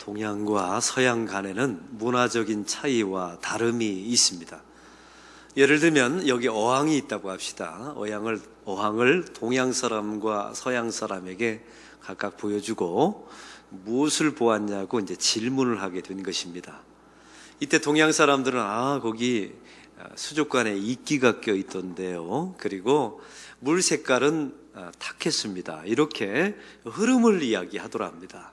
동양과 서양 간에는 문화적인 차이와 다름이 있습니다. 예를 들면 여기 어항이 있다고 합시다. 어항을 동양 사람과 서양 사람에게 각각 보여주고 무엇을 보았냐고 이제 질문을 하게 된 것입니다. 이때 동양 사람들은 거기 수족관에 이끼가 껴 있던데요. 그리고 물 색깔은 탁했습니다. 이렇게 흐름을 이야기하더라 합니다.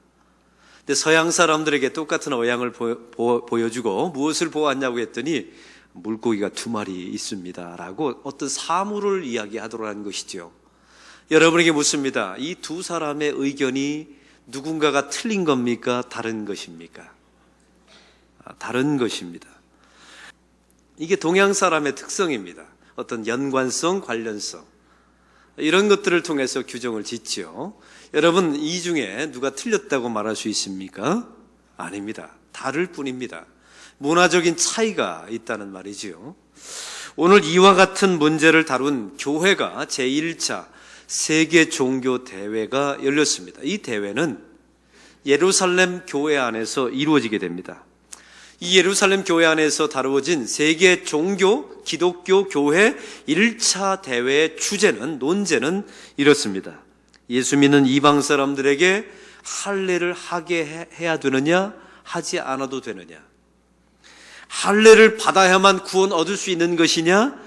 근데 서양 사람들에게 똑같은 어항을 보여주고 무엇을 보았냐고 했더니 물고기가 2마리 있습니다 라고 어떤 사물을 이야기하더라는 것이죠. 여러분에게 묻습니다. 이 두 사람의 의견이 누군가가 틀린 겁니까? 다른 것입니까? 다른 것입니다. 이게 동양 사람의 특성입니다. 어떤 연관성, 관련성 이런 것들을 통해서 규정을 짓죠. 여러분, 이 중에 누가 틀렸다고 말할 수 있습니까? 아닙니다. 다를 뿐입니다. 문화적인 차이가 있다는 말이지요. 오늘 이와 같은 문제를 다룬 교회가 제1차 세계 종교 대회가 열렸습니다. 이 대회는 예루살렘 교회 안에서 이루어지게 됩니다. 이 예루살렘 교회 안에서 다루어진 세계 종교 기독교 교회 1차 대회의 논제는 이렇습니다. 예수 믿는 이방 사람들에게 할례를 하게 해야 되느냐, 하지 않아도 되느냐? 할례를 받아야만 구원 얻을 수 있는 것이냐,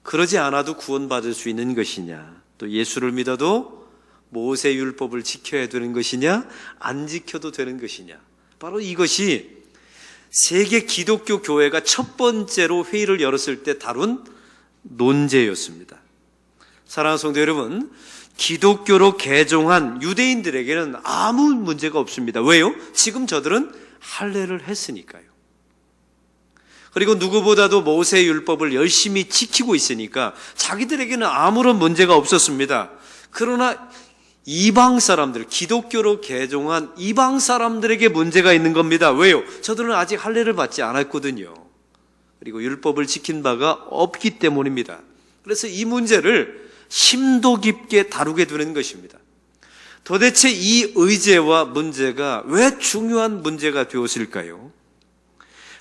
그러지 않아도 구원받을 수 있는 것이냐, 또 예수를 믿어도 모세율법을 지켜야 되는 것이냐, 안 지켜도 되는 것이냐. 바로 이것이 세계 기독교 교회가 첫 번째로 회의를 열었을 때 다룬 논제였습니다. 사랑하는 성도 여러분, 기독교로 개종한 유대인들에게는 아무 문제가 없습니다. 왜요? 지금 저들은 할례를 했으니까요. 그리고 누구보다도 모세율법을 열심히 지키고 있으니까 자기들에게는 아무런 문제가 없었습니다. 그러나 이방 사람들, 기독교로 개종한 이방 사람들에게 문제가 있는 겁니다. 왜요? 저들은 아직 할례를 받지 않았거든요. 그리고 율법을 지킨 바가 없기 때문입니다. 그래서 이 문제를 심도 깊게 다루게 되는 것입니다. 도대체 이 의제와 문제가 왜 중요한 문제가 되었을까요?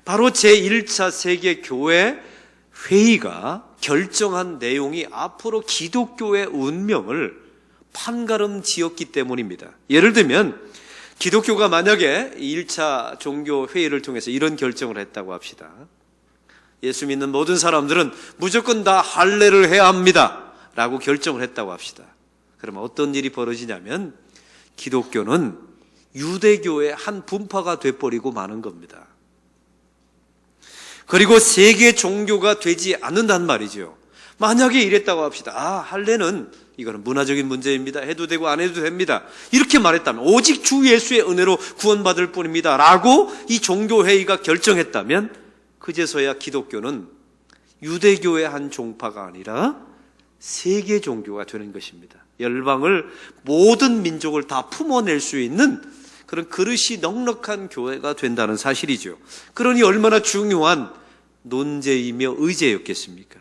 바로 제1차 세계교회 회의가 결정한 내용이 앞으로 기독교의 운명을 판가름 지었기 때문입니다. 예를 들면 기독교가 만약에 1차 종교 회의를 통해서 이런 결정을 했다고 합시다. 예수 믿는 모든 사람들은 무조건 다 할례를 해야 합니다 라고 결정을 했다고 합시다. 그러면 어떤 일이 벌어지냐면 기독교는 유대교의 한 분파가 돼버리고 마는 겁니다. 그리고 세계 종교가 되지 않는단 말이죠. 만약에 이랬다고 합시다. 할례는 이거는 문화적인 문제입니다. 해도 되고 안 해도 됩니다. 이렇게 말했다면 오직 주 예수의 은혜로 구원받을 뿐입니다 라고 이 종교회의가 결정했다면 그제서야 기독교는 유대교의 한 종파가 아니라 세계 종교가 되는 것입니다. 열방을, 모든 민족을 다 품어낼 수 있는 그런 그릇이 넉넉한 교회가 된다는 사실이죠. 그러니 얼마나 중요한 논제이며 의제였겠습니까?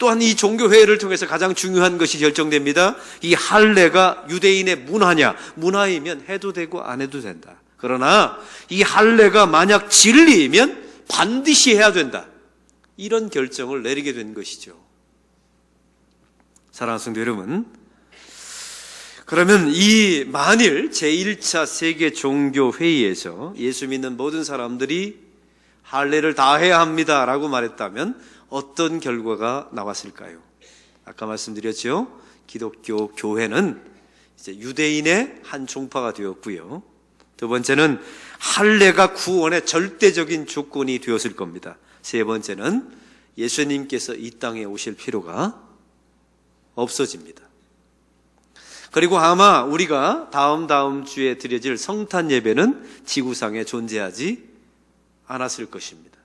또한 이 종교회의를 통해서 가장 중요한 것이 결정됩니다. 이 할례가 유대인의 문화냐, 문화이면 해도 되고 안 해도 된다. 그러나 이 할례가 만약 진리이면 반드시 해야 된다. 이런 결정을 내리게 된 것이죠. 사랑하는 성도 여러분, 그러면 이 만일 제1차 세계 종교회의에서 예수 믿는 모든 사람들이 할례를 다 해야 합니다 라고 말했다면 어떤 결과가 나왔을까요? 아까 말씀드렸죠. 기독교 교회는 이제 유대인의 한 종파가 되었고요. 두 번째는 할례가 구원의 절대적인 조건이 되었을 겁니다. 세 번째는 예수님께서 이 땅에 오실 필요가 없어집니다. 그리고 아마 우리가 다음 주에 드려질 성탄 예배는 지구상에 존재하지 않았을 것입니다.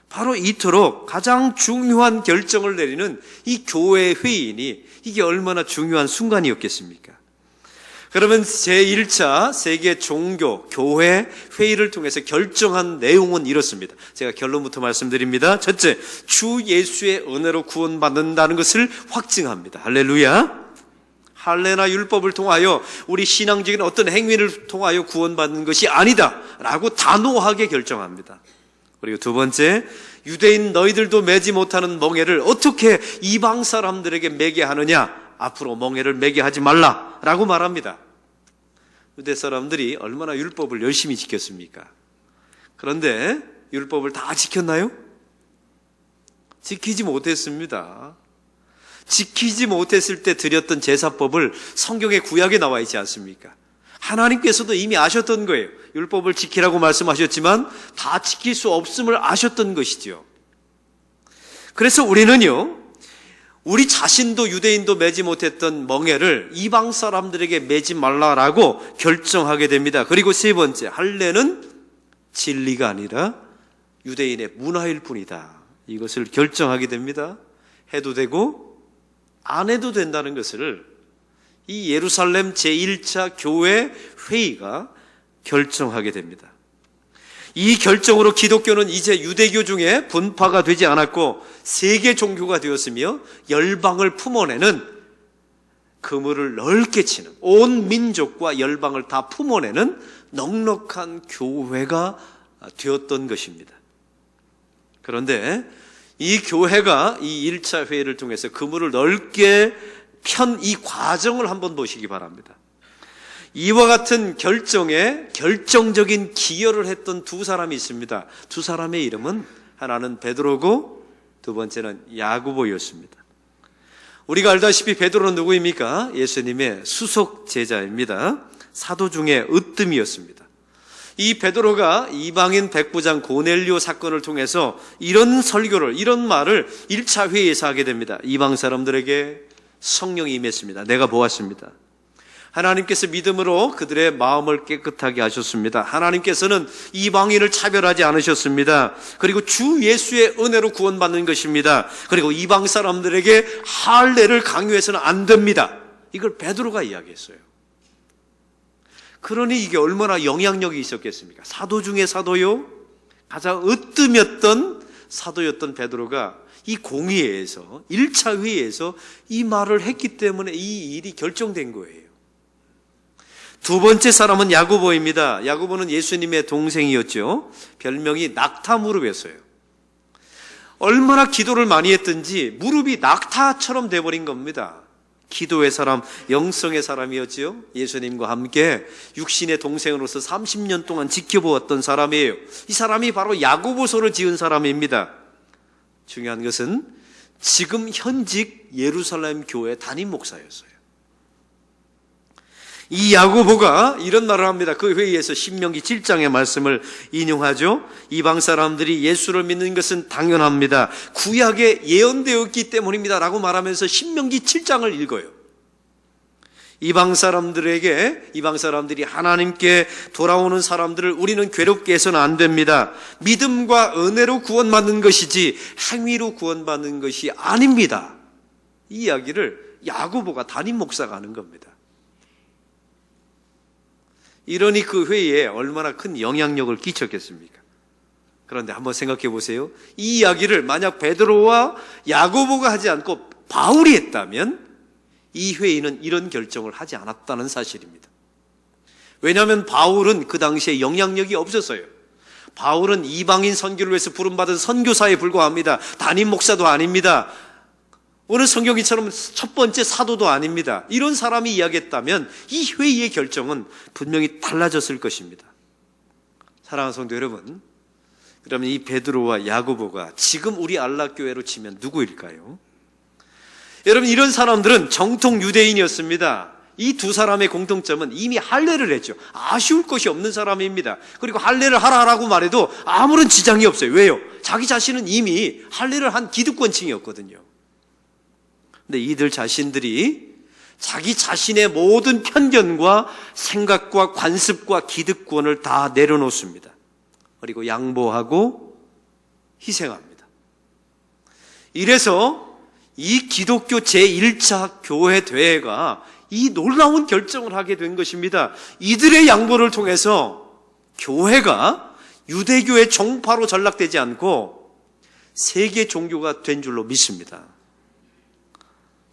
바로 이토록 가장 중요한 결정을 내리는 이 교회 회의니 이게 얼마나 중요한 순간이었겠습니까? 그러면 제1차 세계 종교 교회 회의를 통해서 결정한 내용은 이렇습니다. 제가 결론부터 말씀드립니다. 첫째, 주 예수의 은혜로 구원받는다는 것을 확증합니다. 할렐루야. 할례나 율법을 통하여 우리 신앙적인 어떤 행위를 통하여 구원받는 것이 아니다 라고 단호하게 결정합니다. 그리고 두 번째, 유대인 너희들도 매지 못하는 멍에를 어떻게 이방 사람들에게 매게 하느냐, 앞으로 멍에를 매게 하지 말라 라고 말합니다. 유대 사람들이 얼마나 율법을 열심히 지켰습니까? 그런데 율법을 다 지켰나요? 지키지 못했습니다. 지키지 못했을 때 드렸던 제사법을 성경의 구약에 나와 있지 않습니까? 하나님께서도 이미 아셨던 거예요. 율법을 지키라고 말씀하셨지만 다 지킬 수 없음을 아셨던 것이죠. 그래서 우리는요, 우리 자신도 유대인도 매지 못했던 멍에를 이방 사람들에게 매지 말라라고 결정하게 됩니다. 그리고 세 번째, 할례는 진리가 아니라 유대인의 문화일 뿐이다. 이것을 결정하게 됩니다. 해도 되고 안 해도 된다는 것을 이 예루살렘 제1차 교회 회의가 결정하게 됩니다. 이 결정으로 기독교는 이제 유대교 중에 분파가 되지 않았고 세계 종교가 되었으며 열방을 품어내는, 그물을 넓게 치는, 온 민족과 열방을 다 품어내는 넉넉한 교회가 되었던 것입니다. 그런데 이 교회가 이 1차 회의를 통해서 그물을 넓게 편 이 과정을 한번 보시기 바랍니다. 이와 같은 결정에 결정적인 기여를 했던 두 사람이 있습니다. 두 사람의 이름은 하나는 베드로고 두 번째는 야고보였습니다. 우리가 알다시피 베드로는 누구입니까? 예수님의 수석 제자입니다. 사도 중에 으뜸이었습니다. 이 베드로가 이방인 백부장 고넬료 사건을 통해서 이런 설교를, 이런 말을 1차 회의에서 하게 됩니다. 이방 사람들에게 성령이 임했습니다. 내가 보았습니다. 하나님께서 믿음으로 그들의 마음을 깨끗하게 하셨습니다. 하나님께서는 이방인을 차별하지 않으셨습니다. 그리고 주 예수의 은혜로 구원받는 것입니다. 그리고 이방 사람들에게 할례를 강요해서는 안 됩니다. 이걸 베드로가 이야기했어요. 그러니 이게 얼마나 영향력이 있었겠습니까? 사도 중에 사도요, 가장 으뜸이었던 사도였던 베드로가 이 공의회에서, 1차 회의에서 이 말을 했기 때문에 이 일이 결정된 거예요. 두 번째 사람은 야고보입니다. 야고보는 예수님의 동생이었죠. 별명이 낙타 무릎이었어요. 얼마나 기도를 많이 했든지 무릎이 낙타처럼 돼버린 겁니다. 기도의 사람, 영성의 사람이었지요. 예수님과 함께 육신의 동생으로서 30년 동안 지켜보았던 사람이에요. 이 사람이 바로 야고보서를 지은 사람입니다. 중요한 것은 지금 현직 예루살렘 교회 담임 목사였어요. 이 야고보가 이런 말을 합니다. 그 회의에서 신명기 7장의 말씀을 인용하죠. 이방 사람들이 예수를 믿는 것은 당연합니다. 구약에 예언되었기 때문입니다 라고 말하면서 신명기 7장을 읽어요. 이방 사람들이 하나님께 돌아오는 사람들을 우리는 괴롭게 해서는 안 됩니다. 믿음과 은혜로 구원받는 것이지 행위로 구원받는 것이 아닙니다. 이 이야기를 야고보가 담임 목사가 하는 겁니다. 이러니 그 회의에 얼마나 큰 영향력을 끼쳤겠습니까? 그런데 한번 생각해 보세요. 이 이야기를 만약 베드로와 야고보가 하지 않고 바울이 했다면 이 회의는 이런 결정을 하지 않았다는 사실입니다. 왜냐하면 바울은 그 당시에 영향력이 없었어요. 바울은 이방인 선교를 위해서 부름받은 선교사에 불과합니다. 담임 목사도 아닙니다. 오늘 성경이처럼 첫 번째 사도도 아닙니다. 이런 사람이 이야기했다면 이 회의의 결정은 분명히 달라졌을 것입니다. 사랑하는 성도 여러분, 그러면 이 베드로와 야고보가 지금 우리 안락교회로 치면 누구일까요? 여러분, 이런 사람들은 정통 유대인이었습니다. 이 두 사람의 공통점은 이미 할례를 했죠. 아쉬울 것이 없는 사람입니다. 그리고 할례를 하라라고 말해도 아무런 지장이 없어요. 왜요? 자기 자신은 이미 할례를 한 기득권층이었거든요. 근데 이들 자신들이 자기 자신의 모든 편견과 생각과 관습과 기득권을 다 내려놓습니다. 그리고 양보하고 희생합니다. 이래서 이 기독교 제1차 교회 대회가 이 놀라운 결정을 하게 된 것입니다. 이들의 양보를 통해서 교회가 유대교의 종파로 전락되지 않고 세계 종교가 된 줄로 믿습니다.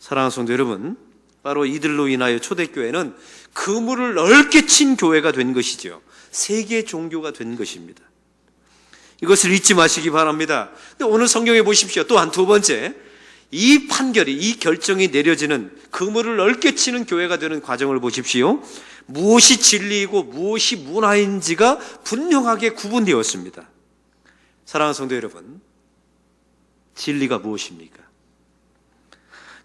사랑하는 성도 여러분, 바로 이들로 인하여 초대교회는 그물을 넓게 친 교회가 된 것이죠. 세계 종교가 된 것입니다. 이것을 잊지 마시기 바랍니다. 근데 오늘 성경에 보십시오. 또한 두 번째, 이 판결이, 이 결정이 내려지는, 그물을 넓게 치는 교회가 되는 과정을 보십시오. 무엇이 진리이고 무엇이 문화인지가 분명하게 구분되었습니다. 사랑하는 성도 여러분, 진리가 무엇입니까?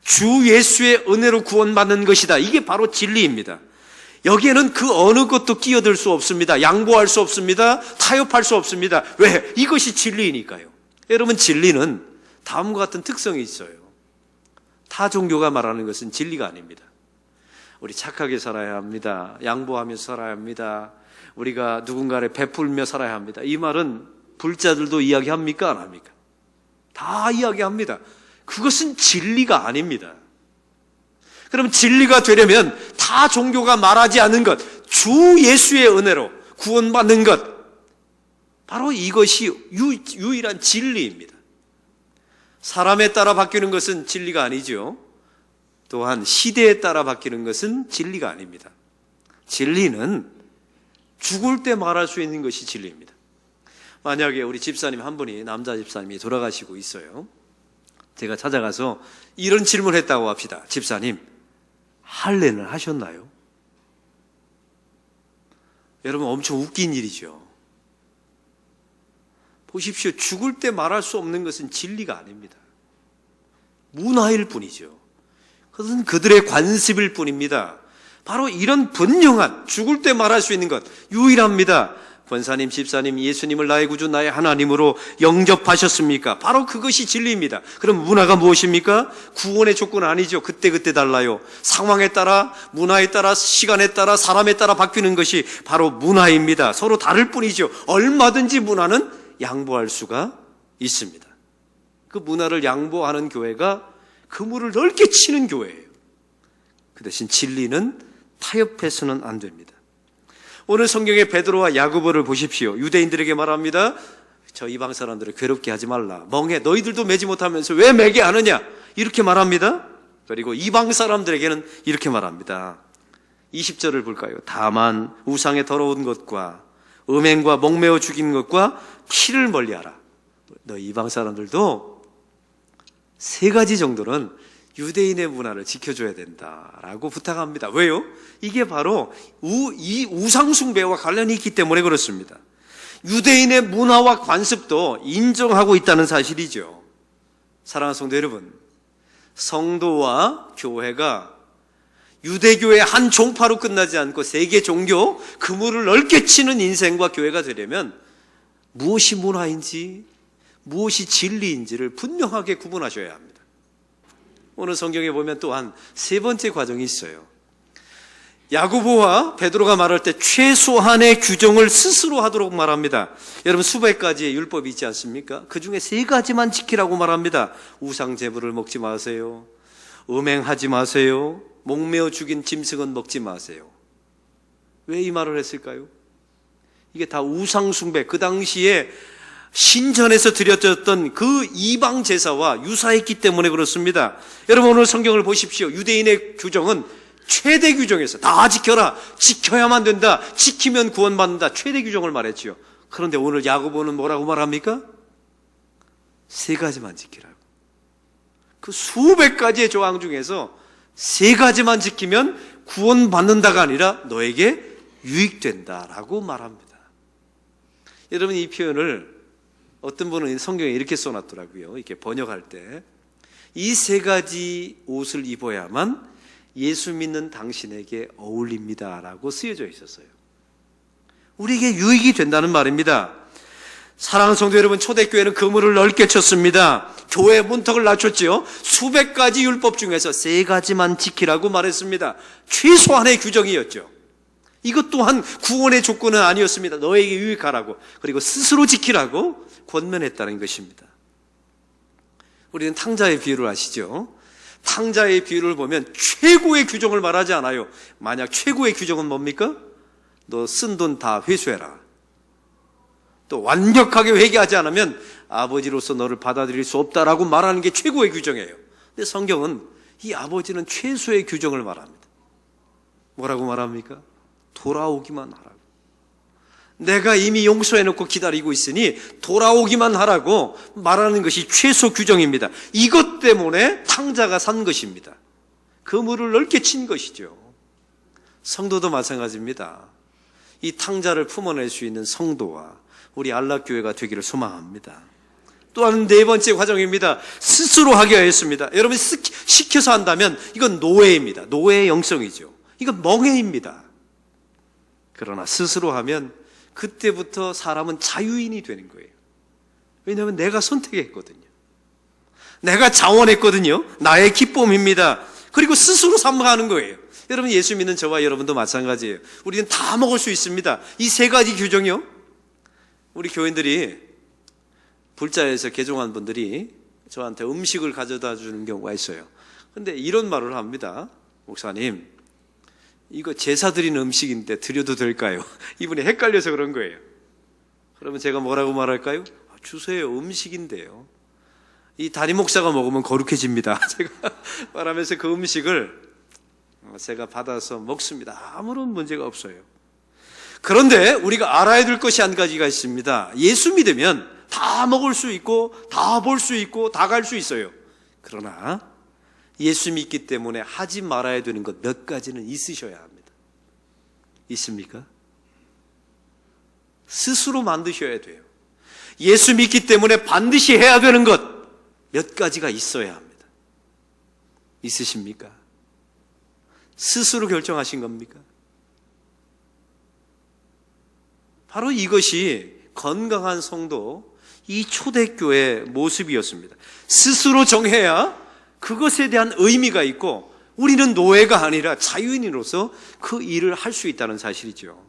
주 예수의 은혜로 구원받는 것이다. 이게 바로 진리입니다. 여기에는 그 어느 것도 끼어들 수 없습니다. 양보할 수 없습니다. 타협할 수 없습니다. 왜? 이것이 진리이니까요. 여러분, 진리는 다음과 같은 특성이 있어요. 타 종교가 말하는 것은 진리가 아닙니다. 우리 착하게 살아야 합니다. 양보하며 살아야 합니다. 우리가 누군가를 베풀며 살아야 합니다. 이 말은 불자들도 이야기합니까? 안 합니까? 다 이야기합니다. 그것은 진리가 아닙니다. 그럼 진리가 되려면 타 종교가 말하지 않는 것, 주 예수의 은혜로 구원받는 것, 바로 이것이 유일한 진리입니다. 사람에 따라 바뀌는 것은 진리가 아니죠. 또한 시대에 따라 바뀌는 것은 진리가 아닙니다. 진리는 죽을 때 말할 수 있는 것이 진리입니다. 만약에 우리 집사님 한 분이, 남자 집사님이 돌아가시고 있어요. 제가 찾아가서 이런 질문을 했다고 합시다. 집사님, 할례는 하셨나요? 여러분, 엄청 웃긴 일이죠. 보십시오. 죽을 때 말할 수 없는 것은 진리가 아닙니다. 문화일 뿐이죠. 그것은 그들의 관습일 뿐입니다. 바로 이런 분명한, 죽을 때 말할 수 있는 것, 유일합니다. 권사님, 집사님, 예수님을 나의 구주, 나의 하나님으로 영접하셨습니까? 바로 그것이 진리입니다. 그럼 문화가 무엇입니까? 구원의 조건은 아니죠. 그때그때 달라요. 상황에 따라, 문화에 따라, 시간에 따라, 사람에 따라 바뀌는 것이 바로 문화입니다. 서로 다를 뿐이죠. 얼마든지 문화는 양보할 수가 있습니다. 그 문화를 양보하는 교회가 그물을 넓게 치는 교회예요. 그 대신 진리는 타협해서는 안 됩니다. 오늘 성경의 베드로와 야고보를 보십시오. 유대인들에게 말합니다. 저 이방 사람들을 괴롭게 하지 말라. 멍해. 너희들도 매지 못하면서 왜 매게 하느냐? 이렇게 말합니다. 그리고 이방 사람들에게는 이렇게 말합니다. 20절을 볼까요? 다만 우상의 더러운 것과 음행과 목매어 죽인 것과 피를 멀리하라. 너 이방 사람들도 세 가지 정도는 유대인의 문화를 지켜줘야 된다라고 부탁합니다. 왜요? 이게 바로 이 우상숭배와 관련이 있기 때문에 그렇습니다. 유대인의 문화와 관습도 인정하고 있다는 사실이죠. 사랑하는 성도 여러분, 성도와 교회가 유대교의 한 종파로 끝나지 않고 세계 종교, 그물을 넓게 치는 인생과 교회가 되려면 무엇이 문화인지, 무엇이 진리인지를 분명하게 구분하셔야 합니다. 오늘 성경에 보면 또한 세 번째 과정이 있어요. 야고보와 베드로가 말할 때 최소한의 규정을 스스로 하도록 말합니다. 여러분, 수백 가지의 율법이 있지 않습니까? 그 중에 세 가지만 지키라고 말합니다. 우상 제물을 먹지 마세요. 음행하지 마세요. 목매어 죽인 짐승은 먹지 마세요. 왜 이 말을 했을까요? 이게 다 우상 숭배, 그 당시에 신전에서 드려졌던 그 이방 제사와 유사했기 때문에 그렇습니다. 여러분, 오늘 성경을 보십시오. 유대인의 규정은 최대 규정에서 다 지켜라, 지켜야만 된다, 지키면 구원받는다, 최대 규정을 말했지요. 그런데 오늘 야고보는 뭐라고 말합니까? 세 가지만 지키라고. 그 수백 가지의 조항 중에서 세 가지만 지키면 구원받는다가 아니라 너에게 유익된다라고 말합니다. 여러분, 이 표현을 어떤 분은 성경에 이렇게 써놨더라고요. 이렇게 번역할 때 이 세 가지 옷을 입어야만 예수 믿는 당신에게 어울립니다라고 쓰여져 있었어요. 우리에게 유익이 된다는 말입니다. 사랑하는 성도 여러분, 초대교회는 그물을 넓게 쳤습니다. 교회의 문턱을 낮췄지요. 수백 가지 율법 중에서 세 가지만 지키라고 말했습니다. 최소한의 규정이었죠. 이것 또한 구원의 조건은 아니었습니다. 너에게 유익하라고, 그리고 스스로 지키라고 권면했다는 것입니다. 우리는 탕자의 비유를 아시죠? 탕자의 비유를 보면 최고의 규정을 말하지 않아요. 만약 최고의 규정은 뭡니까? 너 쓴 돈 다 회수해라. 또 완벽하게 회개하지 않으면 아버지로서 너를 받아들일 수 없다라고 말하는 게 최고의 규정이에요. 근데 성경은 이 아버지는 최소의 규정을 말합니다. 뭐라고 말합니까? 돌아오기만 하라고. 내가 이미 용서해놓고 기다리고 있으니 돌아오기만 하라고 말하는 것이 최소 규정입니다. 이것 때문에 탕자가 산 것입니다. 그물을 넓게 친 것이죠. 성도도 마찬가지입니다. 이 탕자를 품어낼 수 있는 성도와 우리 안락교회가 되기를 소망합니다. 또한 네 번째 과정입니다. 스스로 하게 하였습니다. 여러분 시켜서 한다면 이건 노예입니다. 노예의 영성이죠. 이건 멍해입니다. 그러나 스스로 하면 그때부터 사람은 자유인이 되는 거예요. 왜냐하면 내가 선택했거든요. 내가 자원했거든요. 나의 기쁨입니다. 그리고 스스로 삼가하는 거예요. 여러분 예수 믿는 저와 여러분도 마찬가지예요. 우리는 다 먹을 수 있습니다. 이 세 가지 규정이요. 우리 교인들이 불자에서 개종한 분들이 저한테 음식을 가져다 주는 경우가 있어요. 근데 이런 말을 합니다. 목사님, 이거 제사 드리는 음식인데 드려도 될까요? 이분이 헷갈려서 그런 거예요. 그러면 제가 뭐라고 말할까요? 주세요. 음식인데요. 이 담임 목사가 먹으면 거룩해집니다. 제가 말하면서 그 음식을 제가 받아서 먹습니다. 아무런 문제가 없어요. 그런데 우리가 알아야 될 것이 한 가지가 있습니다. 예수 믿으면 다 먹을 수 있고 다 볼 수 있고 다 갈 수 있어요. 그러나 예수 믿기 때문에 하지 말아야 되는 것 몇 가지는 있으셔야 합니다. 있습니까? 스스로 만드셔야 돼요. 예수 믿기 때문에 반드시 해야 되는 것 몇 가지가 있어야 합니다. 있으십니까? 스스로 결정하신 겁니까? 바로 이것이 건강한 성도, 이 초대교회의 모습이었습니다. 스스로 정해야 그것에 대한 의미가 있고 우리는 노예가 아니라 자유인으로서 그 일을 할 수 있다는 사실이죠.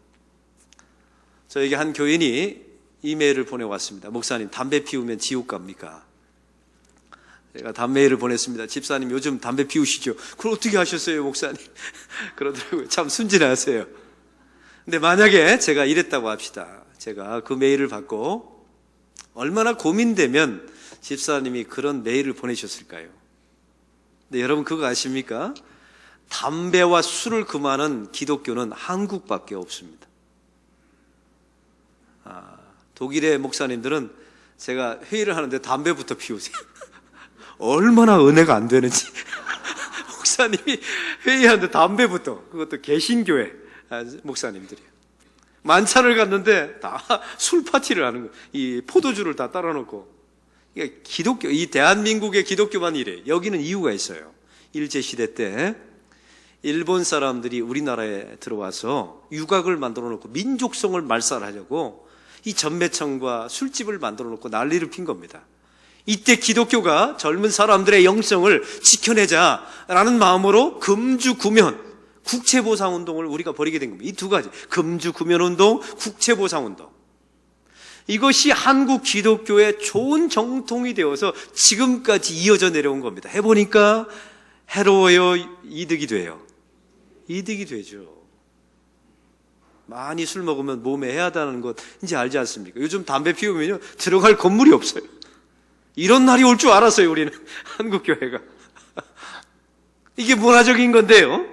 저에게 한 교인이 이메일을 보내왔습니다. 목사님, 담배 피우면 지옥 갑니까? 제가 담메일을 보냈습니다. 집사님 요즘 담배 피우시죠? 그걸 어떻게 하셨어요, 목사님? 그러더라고요. 참 순진하세요. 근데 만약에 제가 이랬다고 합시다. 제가 그 메일을 받고 얼마나 고민되면 집사님이 그런 메일을 보내셨을까요? 근데 여러분 그거 아십니까? 담배와 술을 금하는 기독교는 한국밖에 없습니다. 독일의 목사님들은 제가 회의를 하는데 담배부터 피우세요. 얼마나 은혜가 안 되는지. 목사님이 회의하는데 담배부터, 그것도 개신교회 목사님들이에요. 만찬을 갔는데 다 술 파티를 하는 거예요. 이 포도주를 다 따라 놓고. 그러니까 기독교, 이 대한민국의 기독교만 이래요. 여기는 이유가 있어요. 일제시대 때 일본 사람들이 우리나라에 들어와서 유곽을 만들어 놓고 민족성을 말살하려고 이 전매청과 술집을 만들어 놓고 난리를 핀 겁니다. 이때 기독교가 젊은 사람들의 영성을 지켜내자라는 마음으로 금주구면, 국채보상운동을 우리가 벌이게 된 겁니다. 이 두 가지, 금주구면운동, 국채보상운동. 이것이 한국 기독교의 좋은 정통이 되어서 지금까지 이어져 내려온 겁니다. 해보니까 해로워요, 이득이 돼요? 이득이 되죠. 많이 술 먹으면 몸에 해하다는 것 이제 알지 않습니까? 요즘 담배 피우면요 들어갈 건물이 없어요. 이런 날이 올 줄 알았어요, 우리는. 한국교회가. 이게 문화적인 건데요.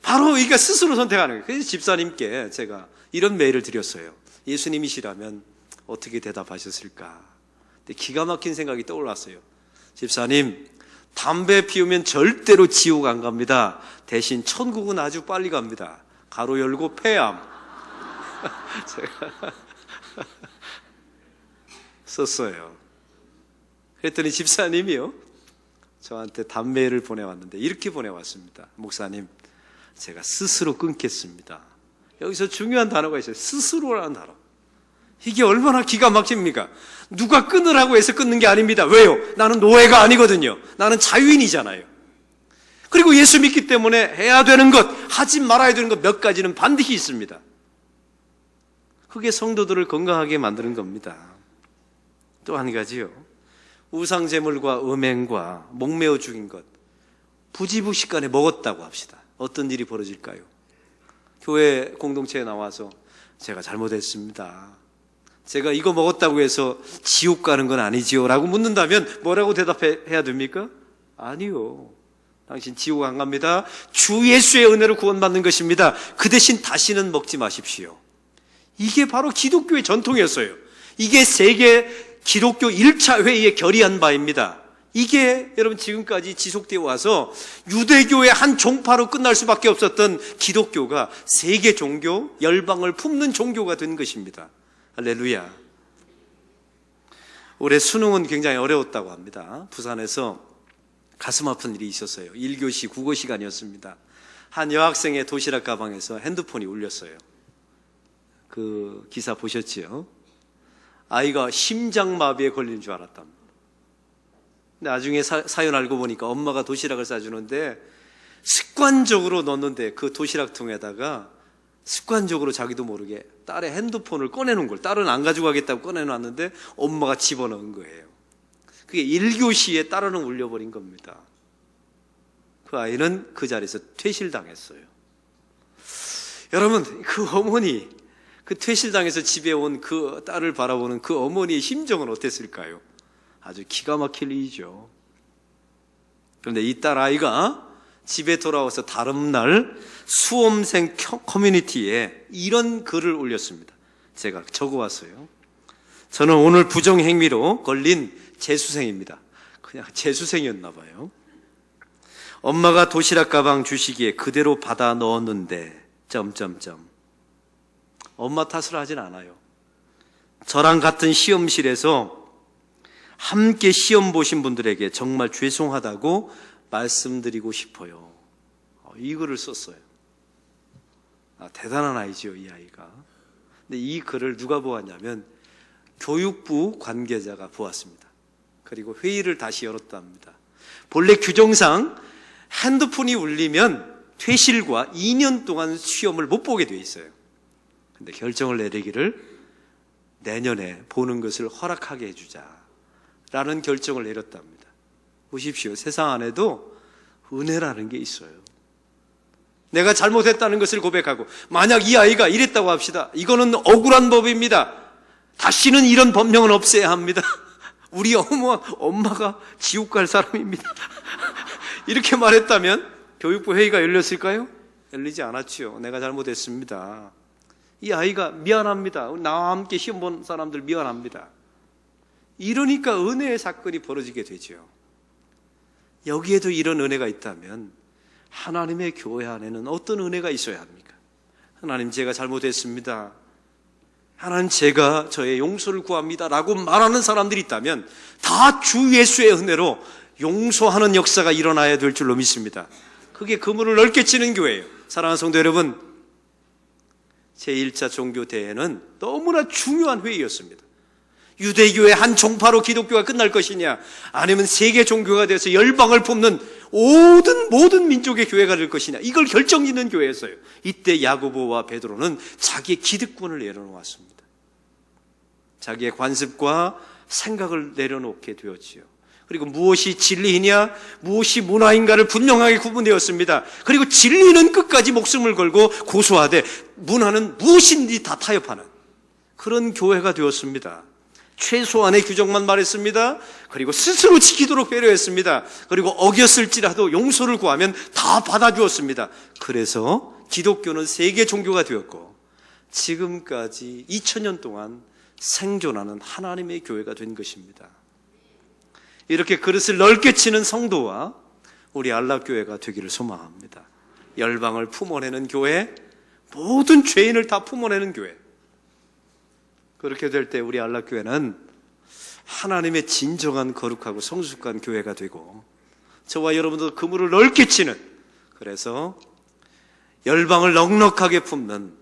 바로 그러니까 스스로 선택하는 거예요. 그래서 집사님께 제가 이런 메일을 드렸어요. 예수님이시라면 어떻게 대답하셨을까? 근데 기가 막힌 생각이 떠올랐어요. 집사님, 담배 피우면 절대로 지옥 안 갑니다. 대신 천국은 아주 빨리 갑니다. 가로 열고 폐암. 제가 썼어요. 그랬더니 집사님이요, 저한테 담메일을 보내왔는데 이렇게 보내왔습니다. 목사님, 제가 스스로 끊겠습니다. 여기서 중요한 단어가 있어요. 스스로라는 단어. 이게 얼마나 기가 막힙니까? 누가 끊으라고 해서 끊는 게 아닙니다. 왜요? 나는 노예가 아니거든요. 나는 자유인이잖아요. 그리고 예수 믿기 때문에 해야 되는 것, 하지 말아야 되는 것 몇 가지는 반드시 있습니다. 그게 성도들을 건강하게 만드는 겁니다. 또 한 가지요, 우상제물과 음행과 목매어 죽인 것, 부지불식간에 먹었다고 합시다. 어떤 일이 벌어질까요? 교회 공동체에 나와서 제가 잘못했습니다. 제가 이거 먹었다고 해서 지옥 가는 건 아니지요? 라고 묻는다면 뭐라고 대답해야 됩니까? 아니요. 당신 지옥 안 갑니다. 주 예수의 은혜로 구원받는 것입니다. 그 대신 다시는 먹지 마십시오. 이게 바로 기독교의 전통이었어요. 이게 세계 기독교 1차 회의에 결의한 바입니다. 이게 여러분 지금까지 지속되어 와서 유대교의 한 종파로 끝날 수밖에 없었던 기독교가 세계 종교, 열방을 품는 종교가 된 것입니다. 할렐루야. 올해 수능은 굉장히 어려웠다고 합니다. 부산에서 가슴 아픈 일이 있었어요. 1교시 국어 시간이었습니다. 한 여학생의 도시락 가방에서 핸드폰이 울렸어요. 그 기사 보셨지요? 아이가 심장마비에 걸린 줄 알았답니다. 나중에 사연 알고 보니까 엄마가 도시락을 싸주는데 습관적으로 넣는데 그 도시락통에다가 습관적으로 자기도 모르게 딸의 핸드폰을 꺼내놓은 걸, 딸은 안 가지고 가겠다고 꺼내놨는데 엄마가 집어넣은 거예요. 그게 1교시에 딸은 울려버린 겁니다. 그 아이는 그 자리에서 퇴실당했어요. 여러분, 그 어머니, 그 퇴실당해서 집에 온 그 딸을 바라보는 그 어머니의 심정은 어땠을까요? 아주 기가 막힐 일이죠. 그런데 이 딸 아이가 집에 돌아와서 다른 날 수험생 커뮤니티에 이런 글을 올렸습니다. 제가 적어왔어요. 저는 오늘 부정행위로 걸린 재수생입니다. 그냥 재수생이었나 봐요. 엄마가 도시락 가방 주시기에 그대로 받아 넣었는데 엄마 탓을 하진 않아요. 저랑 같은 시험실에서 함께 시험 보신 분들에게 정말 죄송하다고 말씀드리고 싶어요. 이 글을 썼어요. 대단한 아이죠, 이 아이가. 근데 이 글을 누가 보았냐면 교육부 관계자가 보았습니다. 그리고 회의를 다시 열었답니다. 본래 규정상 핸드폰이 울리면 퇴실과 2년 동안 시험을 못 보게 돼 있어요. 근데 결정을 내리기를 내년에 보는 것을 허락하게 해주자라는 결정을 내렸답니다. 보십시오. 세상 안에도 은혜라는 게 있어요. 내가 잘못했다는 것을 고백하고, 만약 이 아이가 이랬다고 합시다. 이거는 억울한 법입니다. 다시는 이런 법령은 없애야 합니다. 우리 엄마가 지옥 갈 사람입니다. 이렇게 말했다면 교육부 회의가 열렸을까요? 열리지 않았지요. 내가 잘못했습니다. 이 아이가 미안합니다. 나와 함께 시험 본 사람들 미안합니다. 이러니까 은혜의 사건이 벌어지게 되죠. 여기에도 이런 은혜가 있다면 하나님의 교회 안에는 어떤 은혜가 있어야 합니까? 하나님, 제가 잘못했습니다. 하나님, 제가 저의 용서를 구합니다 라고 말하는 사람들이 있다면 다 주 예수의 은혜로 용서하는 역사가 일어나야 될 줄로 믿습니다. 그게 그물을 넓게 치는 교회예요. 사랑하는 성도 여러분, 제1차 종교대회는 너무나 중요한 회의였습니다. 유대교의 한 종파로 기독교가 끝날 것이냐, 아니면 세계 종교가 되어서 열방을 품는 모든 민족의 교회가 될 것이냐, 이걸 결정짓는 교회였어요. 이때 야고보와 베드로는 자기의 기득권을 내려놓았습니다. 자기의 관습과 생각을 내려놓게 되었지요. 그리고 무엇이 진리이냐, 무엇이 문화인가를 분명하게 구분되었습니다. 그리고 진리는 끝까지 목숨을 걸고 고수하되 문화는 무엇인지 다 타협하는 그런 교회가 되었습니다. 최소한의 규정만 말했습니다. 그리고 스스로 지키도록 배려했습니다. 그리고 어겼을지라도 용서를 구하면 다 받아주었습니다. 그래서 기독교는 세계 종교가 되었고 지금까지 2000년 동안 생존하는 하나님의 교회가 된 것입니다. 이렇게 그릇을 넓게 치는 성도와 우리 안락교회가 되기를 소망합니다. 열방을 품어내는 교회, 모든 죄인을 다 품어내는 교회. 그렇게 될 때 우리 안락교회는 하나님의 진정한 거룩하고 성숙한 교회가 되고 저와 여러분도 그물을 넓게 치는, 그래서 열방을 넉넉하게 품는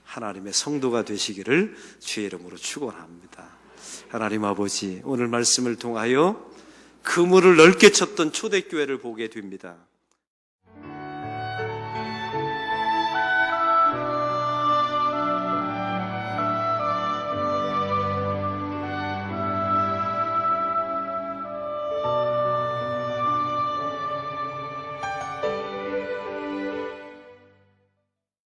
하나님의 성도가 되시기를 주의 이름으로 축원합니다. 하나님 아버지, 오늘 말씀을 통하여 그물을 넓게 쳤던 초대교회를 보게 됩니다.